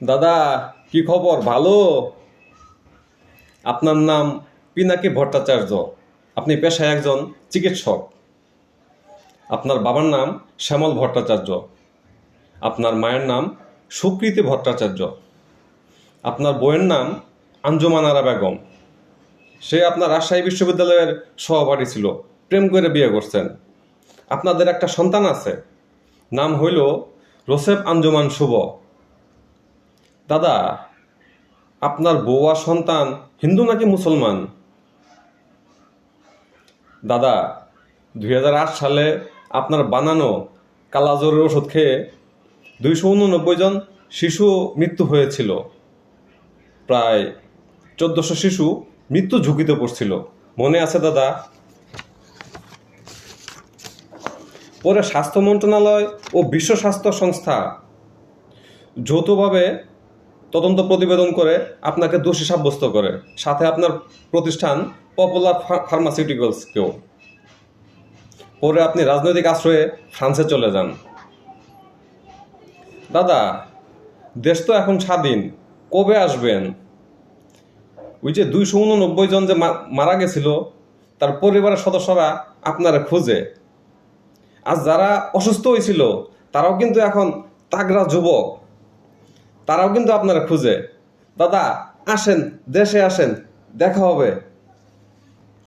দাদা, কি খবর? ভালো? আপনার নাম পিনাকি ভট্টাচার্য। আপনি পেশায় একজন চিকিৎসক। আপনার বাবার নাম শ্যামল ভট্টাচার্য। আপনার মায়ের নাম সুকৃতি ভট্টাচার্য। আপনার বইয়ের নাম আঞ্জুমান আরা বেগম। সে আপনার রাজশাহী বিশ্ববিদ্যালয়ের সহপাঠী ছিল। প্রেম করে বিয়ে করছেন। আপনাদের একটা সন্তান আছে, নাম হইল রোসেফ আঞ্জুমান শুভ। দাদা, আপনার বউ আর সন্তান হিন্দু নাকি মুসলমান? দাদা, 2008 সালে আপনার বানানো কালাজ্বরের ওষুধ খেয়ে 289 জন শিশু মৃত্যু হয়েছিল। প্রায় 1400 শিশু মৃত্যু ঝুঁকিতে পড়ছিল, মনে আছে দাদা? পরে স্বাস্থ্য মন্ত্রণালয় ও বিশ্ব স্বাস্থ্য সংস্থা যৌথভাবে তদন্ত প্রতিবেদন করে আপনাকে দোষী সাব্যস্ত করে, সাথে আপনার প্রতিষ্ঠান পপুলার ফার্মাসিউটিক্যালসকেও। পরে আপনি রাজনৈতিক আশ্রয়ে ফ্রান্সে চলে যান। দাদা, দেশ তো এখন স্বাধীন, কবে আসবেন? ওই যে 289 জন যে মারা গেছিল, তার পরিবারের সদস্যরা আপনারা খুঁজে। আর যারা অসুস্থ হয়েছিল তারাও কিন্তু এখন তাগড়া যুবক, তারাও কিন্তু আপনারা খুঁজে। দাদা, আসেন, দেশে আসেন, দেখা হবে।